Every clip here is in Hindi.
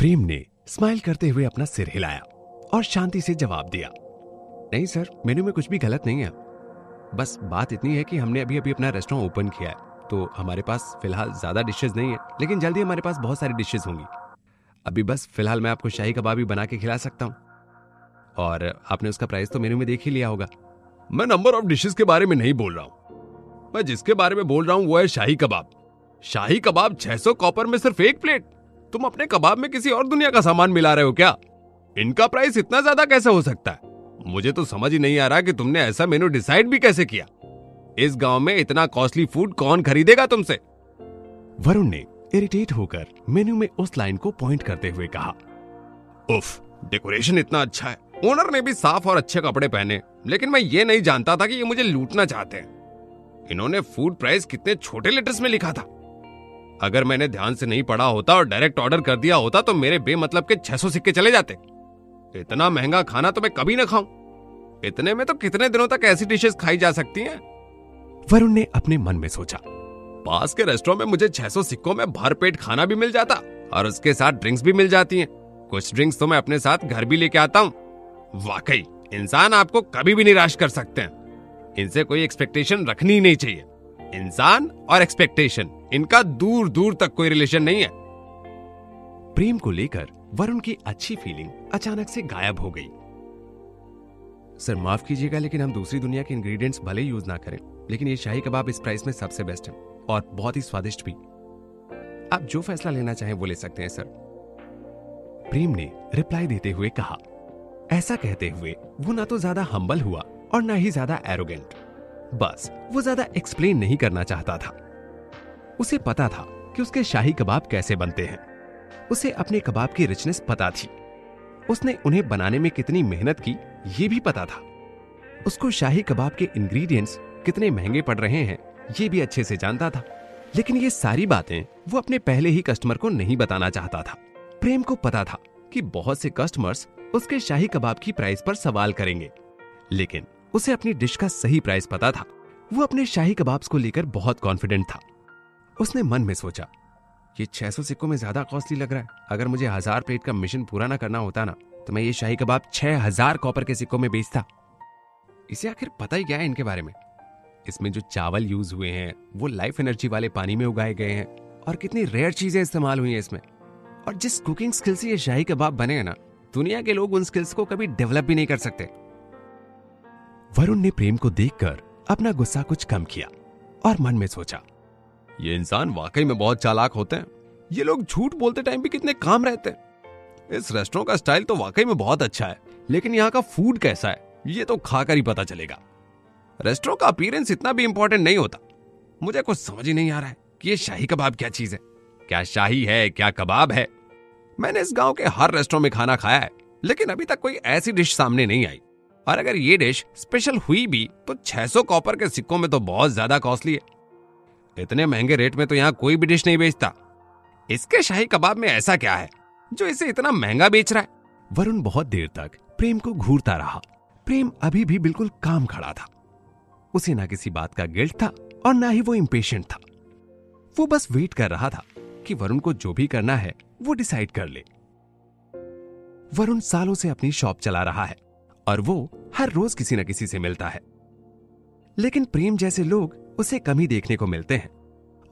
प्रेम ने स्माइल करते हुए अपना सिर हिलाया और शांति से जवाब दिया, नहीं सर, मेन्यू में कुछ भी गलत नहीं है। बस बात इतनी है कि हमने अभी अभी अपना रेस्टोरेंट ओपन किया है, तो हमारे पास फिलहाल ज्यादा डिशेस नहीं है, लेकिन जल्दी हमारे पास बहुत सारी डिशेस होंगी। अभी बस फिलहाल मैं आपको शाही कबाब ही बना के खिला सकता हूँ, और आपने उसका प्राइस तो मेन्यू में देख ही लिया होगा। मैं नंबर ऑफ डिशेस के बारे में नहीं बोल रहा हूँ, मैं जिसके बारे में बोल रहा हूँ वो है शाही कबाब। शाही कबाब 600 कॉपर में सिर्फ एक प्लेट। तुम अपने कबाब में किसी और दुनिया का सामान मिला रहे हो क्या? इनका प्राइस इतना ज्यादा कैसे हो सकता है? मुझे तो समझ ही नहीं आ रहा कि तुमने ऐसा मेनू डिसाइड भी कैसे किया। इस गांव में इतना कॉस्टली फूड कौन खरीदेगा तुमसे? वरुण ने इरिटेट होकर मेन्यू में उस लाइन को पॉइंट करते हुए कहा, उफ, डेकोरेशन इतना अच्छा है, ओनर ने भी साफ और अच्छे कपड़े पहने, लेकिन मैं ये नहीं जानता था कि ये मुझे लूटना चाहते हैं। इन्होंने फूड प्राइस कितने छोटे लेटर्स में लिखा था। अगर मैंने ध्यान से नहीं पढ़ा होता और डायरेक्ट ऑर्डर कर दिया होता तो मेरे बेमतलब के 600 सिक्के चले जाते। इतना महंगा खाना तो मैं कभी ना खाऊं। इतने में तो कितने दिनों तक ऐसी डिशेस खाई जा सकती हैं? वरुण ने अपने मन में सोचा, पास के रेस्टोरेंट में मुझे 600 सिक्कों में भरपेट खाना भी मिल जाता और उसके साथ ड्रिंक्स भी मिल जाती हैं। कुछ ड्रिंक्स तो मैं अपने साथ घर भी लेके आता हूँ। वाकई इंसान आपको कभी भी निराश कर सकते हैं। इनसे कोई एक्सपेक्टेशन रखनी ही नहीं चाहिए। इंसान और एक्सपेक्टेशन, इनका दूर दूर तक कोई रिलेशन नहीं है। प्रेम को लेकर वरुण की अच्छी फीलिंग अचानक से गायब हो गई। सर माफ कीजिएगा, लेकिन हम दूसरी दुनिया के इंग्रेडिएंट्स भले यूज ना करें, लेकिन ये शाही कबाब इस प्राइस में सबसे बेस्ट है और बहुत ही स्वादिष्ट भी। आप जो फैसला लेना चाहें वो ले सकते हैं सर। प्रेम ने रिप्लाई देते हुए कहा। ऐसा कहते हुए वो ना तो ज्यादा हम्बल हुआ और ना ही ज्यादा एरोगेंट। बस वो ज्यादा एक्सप्लेन नहीं करना चाहता था। उसे पता था कि उसके शाही कबाब कैसे बनते हैं। उसे अपने कबाब की रिचनेस पता थी। उसने उन्हें बनाने में कितनी मेहनत की ये भी पता था। उसको शाही कबाब के इंग्रेडिएंट्स कितने महंगे पड़ रहे हैं ये भी अच्छे से जानता था। लेकिन ये सारी बातें वो अपने पहले ही कस्टमर को नहीं बताना चाहता था। प्रेम को पता था कि बहुत से कस्टमर्स उसके शाही कबाब की प्राइस पर सवाल करेंगे, लेकिन उसे अपनी डिश का सही प्राइस पता था। वो अपने शाही कबाब्स को लेकर बहुत कॉन्फिडेंट था। उसने मन में सोचा, ये 600 सिक्कों में ज्यादा कॉस्टली लग रहा है। अगर मुझे 1000 प्लेट का मिशन पूरा ना करना होता ना, तो मैं ये शाही कबाब 6000 कॉपर के सिक्कों में बेचता। इसे आखिर पता ही क्या है इनके बारे में? इसमें जो चावल यूज हुए हैं वो लाइफ एनर्जी वाले पानी में उगाए गए हैं और कितनी रेयर चीजें इस्तेमाल हुई हैं इसमें। और जिस कुकिंग स्किल से ये शाही कबाब बने हैं ना, दुनिया के लोग उन स्किल्स को कभी डेवलप भी नहीं कर सकते। वरुण ने प्रेम को देखकर अपना गुस्सा कुछ कम किया और मन में सोचा, ये इंसान वाकई में बहुत चालाक होते हैं। ये लोग झूठ बोलते टाइम भी कितने काम रहते हैं। इस रेस्टोरेंट का स्टाइल तो वाकई में बहुत अच्छा है, लेकिन यहाँ का फूड कैसा है ये तो खाकर ही पता चलेगा। रेस्टोरेंट का अपीयरेंस इतना भी इंपॉर्टेंट नहीं होता। मुझे कुछ समझ ही नहीं आ रहा है कि ये शाही कबाब क्या चीज है। क्या शाही है, क्या कबाब है? मैंने इस गांव के हर रेस्टोरेंट में खाना खाया है, लेकिन अभी तक कोई ऐसी डिश सामने नहीं आई। और अगर ये डिश स्पेशल हुई भी तो 600 कॉपर के सिक्कों में तो बहुत ज्यादा कॉस्टली है। इतने महंगे रेट में तो यहाँ कोई भी डिश नहीं बेचता। इसके शाही कबाब में ऐसा क्या है जो इसे इतना महंगा बेच रहा है? वरुण बहुत देर तक प्रेम को घूरता रहा। प्रेम अभी भी बिल्कुल काम खड़ा था। उसे ना किसी बात का गिल्ट था और ना ही वो इम्पेशेंट था। वो बस वेट कर रहा था कि वरुण को जो भी करना है वो डिसाइड कर ले। वरुण सालों से अपनी शॉप चला रहा है और वो हर रोज किसी न किसी से मिलता है, लेकिन प्रेम जैसे लोग उसे कम ही देखने को मिलते हैं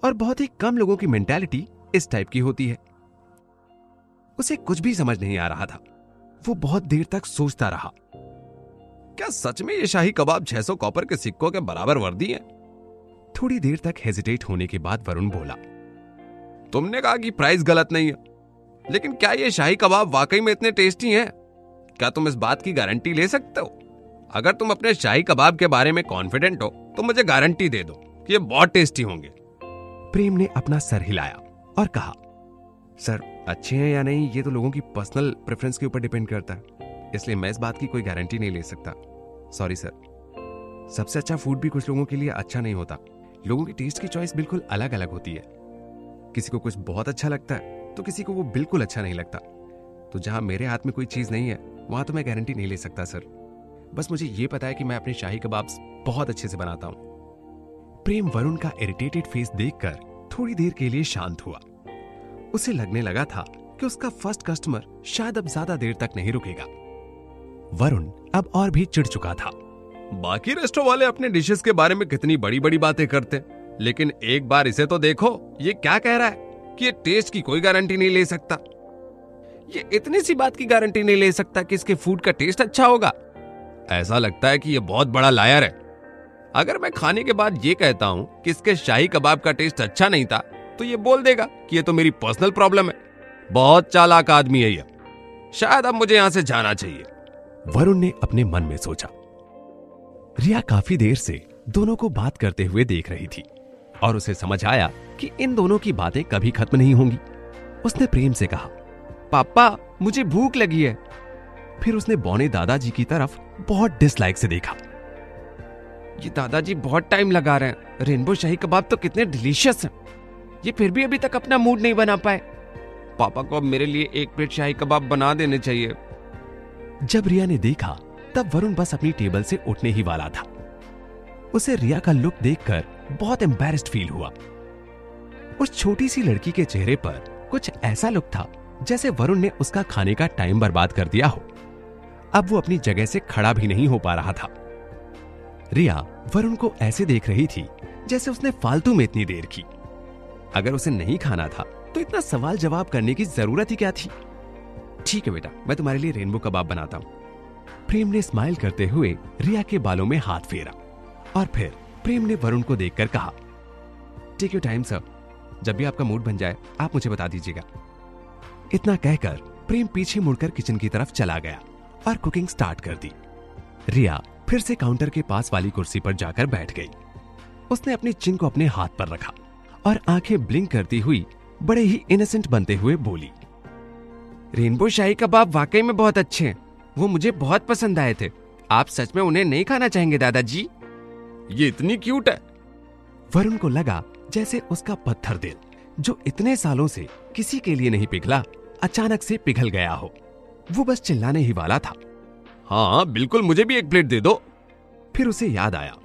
और बहुत ही कम लोगों की मेंटालिटी इस टाइप की होती है। उसे कुछ भी समझ नहीं आ रहा था। वो बहुत देर तक सोचता रहा, क्या सच में ये शाही कबाब 600 कॉपर के सिक्कों के बराबर वर्दी है? थोड़ी देर तक हेजिटेट होने के बाद वरुण बोला, तुमने कहा कि प्राइस गलत नहीं है, लेकिन क्या ये शाही कबाब वाकई में इतने टेस्टी हैं? क्या तुम इस बात की गारंटी ले सकते हो? अगर तुम अपने शाही कबाब के बारे में कॉन्फिडेंट हो तो मुझे गारंटी दे दो कि ये बहुत टेस्टी होंगे। प्रेम ने अपना सर हिलाया और कहा, सर अच्छे हैं या नहीं ये तो लोगों की पर्सनल प्रेफरेंस के ऊपर डिपेंड करता है, इसलिए मैं इस बात की कोई गारंटी नहीं ले सकता। Sorry sir. सबसे अच्छा फूड भी कुछ लोगों के लिए अच्छा नहीं होता। लोगों की टेस्ट की चॉइस बिल्कुल अलग अलग होती है। किसी को कुछ बहुत अच्छा लगता है तो किसी को वो बिल्कुल अच्छा नहीं लगता। तो जहां मेरे हाथ में कोई चीज नहीं है वहां तो मैं गारंटी नहीं ले सकता सर। बस मुझे ये पता है कि मैं अपने शाही कबाब्स बहुत अच्छे से बनाता हूं। प्रेम वरुण का इरिटेटेड फेस देखकर थोड़ी देर के लिए शांत हुआ। उसे लगने लगा था कि उसका फर्स्ट कस्टमर शायद अब ज्यादा देर तक नहीं रुकेगा। वरुण अब और भी चिढ़ चुका था। बाकी रेस्टोरेंट वाले अपने डिशेस के बारे में कितनी बड़ी बड़ी बातें करते हैं, लेकिन एक बार इसे तो देखो, ये क्या कह रहा है कि ये टेस्ट की कोई गारंटी नहीं ले सकता। ये इतनी सी बात की गारंटी नहीं ले सकता कि इसके फूड का टेस्ट अच्छा होगा। ऐसा लगता है कि ये बहुत बड़ा लायर है। अगर मैं खाने के बाद ये कहता हूं कि इसके शाही कबाब का टेस्ट अच्छा नहीं था, तो ये बोल देगा कि ये तो मेरी पर्सनल प्रॉब्लम है। बहुत चालाक आदमी है ये। शायद अब मुझे यहां से जाना चाहिए, वरुण ने अपने मन में सोचा। रिया काफी देर से दोनों को बात करते हुए देख रही थी और उसे समझ आया कि इन दोनों की बातें कभी खत्म नहीं होंगी। उसने प्रेम से कहा, पापा मुझे भूख लगी है। फिर उसने बौने दादाजी की तरफ बहुत डिसलाइक से देखा। ये दादाजी बहुत टाइम लगा रहे हैं। रेनबो शाही कबाब तो कितने डिलीशियस हैं। ये फिर भी अभी तक अपना मूड नहीं बना पाए। पापा को अब मेरे लिए एक प्लेट शाही कबाब बना देने चाहिए। जब रिया ने देखा तब वरुण बस अपनी टेबल से उठने ही वाला था। उसे रिया का लुक देखकर बहुत एम्बैरेस्ड फील हुआ। उस छोटी सी लड़की के चेहरे पर कुछ ऐसा लुक था जैसे वरुण ने उसका खाने का टाइम बर्बाद कर दिया हो। अब वो अपनी जगह से खड़ा भी नहीं हो पा रहा था। रिया वरुण को ऐसे देख रही थी जैसे उसने फालतू में इतनी देर की। अगर उसे नहीं खाना था तो इतना सवाल जवाब करने की जरूरत ही क्या थी। ठीक है बेटा, मैं तुम्हारे लिए रेनबो कबाब बनाता हूं। प्रेम ने स्माइल करते हुए रिया के बालों में हाथ फेरा और फिर प्रेम ने वरुण को देखकर कहा, टेक योर टाइम सर, जब भी आपका मूड बन जाए आप मुझे बता दीजिएगा। इतना कहकर प्रेम पीछे मुड़कर किचन की तरफ चला गया और कुकिंग स्टार्ट कर दी। रिया फिर से काउंटर के पास वाली कुर्सी पर जाकर बैठ गई। उसने अपनी चिन को अपने हाथ पर रखा और आंखें ब्लिंक करती हुई बड़े ही इनोसेंट बनते हुए बोली, रेनबो शाही कबाब वाकई में बहुत अच्छे हैं। वो मुझे बहुत पसंद आए थे। आप सच में उन्हें नहीं खाना चाहेंगे दादाजी? ये इतनी क्यूट है। वरुण को लगा जैसे उसका पत्थर दिल, जो इतने सालों से किसी के लिए नहीं पिघला, अचानक से पिघल गया हो। वो बस चिल्लाने ही वाला था, हाँ बिल्कुल, मुझे भी एक प्लेट दे दो। फिर उसे याद आया,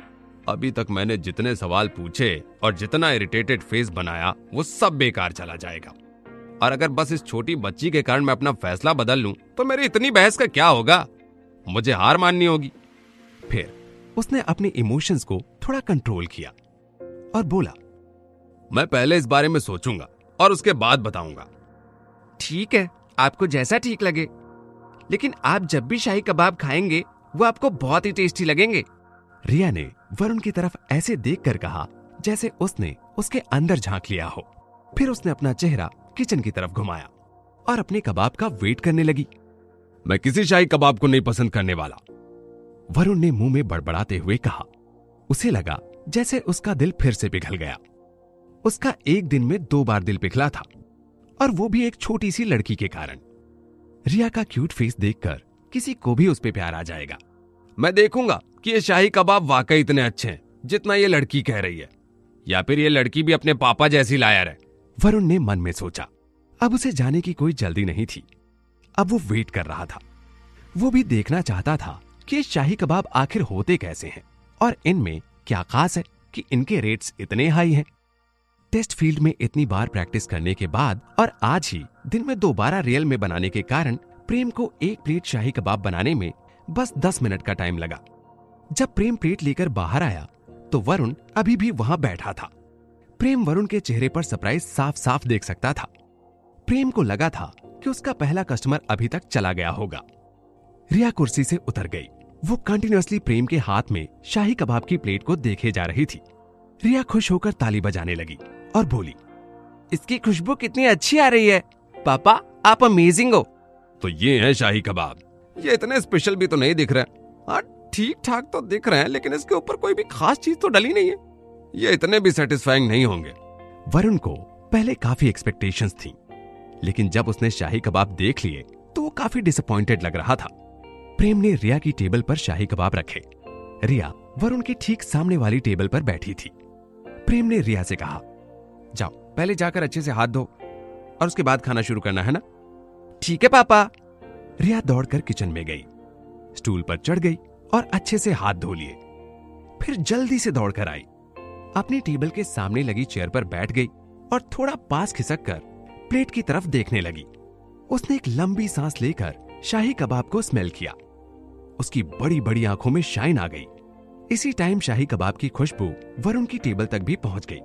अभी तक मैंने जितने सवाल पूछे और जितना इरिटेटेड फेस बनाया वो सब बेकार चला जाएगा। और अगर बस इस छोटी बच्ची के कारण मैं अपना फैसला बदल लूं तो मेरी इतनी बहस का क्या होगा? मुझे हार माननी होगी। फिर उसने अपने इमोशंस को थोड़ा कंट्रोल किया और बोला, मैं पहले इस बारे में सोचूंगा और उसके बाद बताऊंगा। ठीक है, आपको जैसा ठीक लगे, लेकिन आप जब भी शाही कबाब खाएंगे वो आपको बहुत ही टेस्टी लगेंगे। रिया ने वरुण की तरफ ऐसे देखकर कहा जैसे उसने उसके अंदर झांक लिया हो। फिर उसने अपना चेहरा किचन की तरफ घुमाया और अपने कबाब का वेट करने लगी। मैं किसी शाही कबाब को नहीं पसंद करने वाला, वरुण ने मुंह में बड़बड़ाते हुए कहा। उसे लगा जैसे उसका दिल फिर से पिघल गया। उसका एक दिन में 2 बार दिल पिघला था, और वो भी एक छोटी सी लड़की के कारण। रिया का क्यूट फेस देखकर किसी को भी उस पे प्यार आ जाएगा। मैं देखूंगा कि ये शाही कबाब वाकई इतने अच्छे हैं जितना ये लड़की कह रही है, या फिर ये लड़की भी अपने पापा जैसी लायर है, वरुण ने मन में सोचा। अब उसे जाने की कोई जल्दी नहीं थी। अब वो वेट कर रहा था। वो भी देखना चाहता था कि ये शाही कबाब आखिर होते कैसे हैं और इनमें क्या खास है कि इनके रेट्स इतने हाई हैं। टेस्ट फील्ड में इतनी बार प्रैक्टिस करने के बाद और आज ही दिन में दोबारा रियल में बनाने के कारण प्रेम को एक प्लेट शाही कबाब बनाने में बस 10 मिनट का टाइम लगा। जब प्रेम प्लेट लेकर बाहर आया तो वरुण अभी भी वहां बैठा था। प्रेम वरुण के चेहरे पर सरप्राइज साफ साफ देख सकता था। प्रेम को लगा था कि उसका पहला कस्टमर अभी तक चला गया होगा। रिया कुर्सी से उतर गई। वो कंटिन्यूअसली प्रेम के हाथ में शाही कबाब की प्लेट को देखे जा रही थी। रिया खुश होकर ताली बजाने लगी और बोली, इसकी खुशबू कितनी अच्छी आ रही है। पापा आप अमेजिंग हो। तो ये है शाही कबाब। ये इतने स्पेशल भी तो नहीं दिख रहे। हाँ ठीक ठाक तो दिख रहे हैं, लेकिन इसके ऊपर कोई भी खास चीज तो डली नहीं है। ये इतने भी सेटिस्फाइंग नहीं होंगे। वरुण को पहले काफी एक्सपेक्टेशंस थी, लेकिन जब उसने शाही कबाब देख लिए तो वो काफी डिसअपॉइंटेड लग रहा था। प्रेम ने रिया की टेबल पर शाही कबाब रखे। रिया वरुण के ठीक सामने वाली टेबल पर बैठी थी। प्रेम ने रिया से कहा, जाओ पहले जाकर अच्छे से हाथ धो और उसके बाद खाना शुरू करना है ना? ठीक है पापा। रिया दौड़कर किचन में गई, स्टूल पर चढ़ गई और अच्छे से हाथ धो लिए। फिर जल्दी से दौड़कर आई, अपनी टेबल के सामने लगी चेयर पर बैठ गई और थोड़ा पास खिसक कर प्लेट की तरफ देखने लगी। उसने एक लंबी सांस लेकर शाही कबाब को स्मेल किया। उसकी बड़ी बड़ी आंखों में शाइन आ गई। इसी टाइम शाही कबाब की खुशबू वरुण की टेबल तक भी पहुंच गई।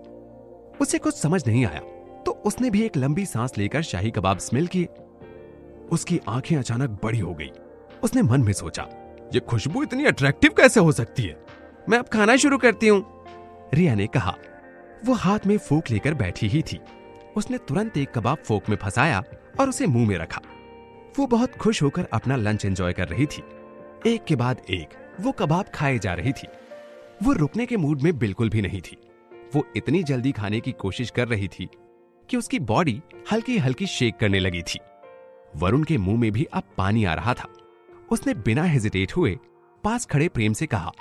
उसे कुछ समझ नहीं आया तो उसने भी एक लंबी सांस लेकर शाही कबाब स्मेल किए। उसकी आंखें अचानक बड़ी हो गई। उसने मन में सोचा, ये खुशबू इतनी अट्रैक्टिव कैसे हो सकती है? मैं अब खाना शुरू करती हूँ, रिया ने कहा। वो हाथ में फोक लेकर बैठी ही थी। उसने तुरंत एक कबाब फोक में फंसाया और उसे मुंह में रखा। वो बहुत खुश होकर अपना लंच एंजॉय कर रही थी। एक के बाद एक वो कबाब खाए जा रही थी। वो रुकने के मूड में बिल्कुल भी नहीं थी। वो इतनी जल्दी खाने की कोशिश कर रही थी कि उसकी बॉडी हल्की हल्की शेक करने लगी थी। वरुण के मुंह में भी अब पानी आ रहा था। उसने बिना हेजिटेट हुए पास खड़े प्रेम से कहा,